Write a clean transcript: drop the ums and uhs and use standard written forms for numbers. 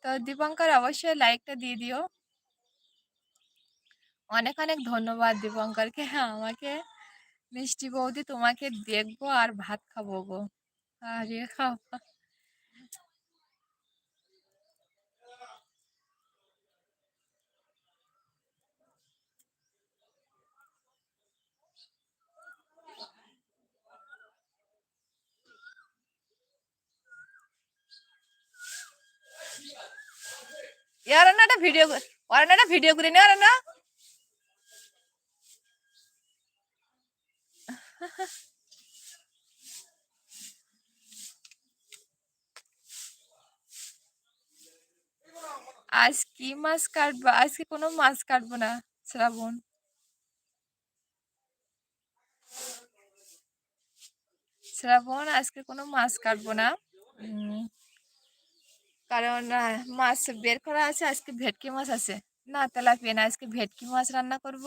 তো দীপঙ্কর অবশ্যই লাইকটা দিয়ে দিও। অনেক অনেক ধন্যবাদ দীপঙ্করকে। আমাকে মিষ্টি বৌদি তোমাকে দেখবো আর ভাত খাবো গো। আরে বাবা। ఎవరన్నా একটা ভিডিও ওরা একটা ভিডিও করে নে ওরা না। আজ কি মাছ কাটবা? আজকে কোনো মাছ কাটবো না শ্রাবণ। শ্রাবণ আজকে কোনো মাছ কাটবো না। উম, কারণ মাছ বের করা আছে, আজকে ভেটকি মাছ আছে। না তেলাপিয়া না, আজকে ভেটকি মাছ রান্না করব।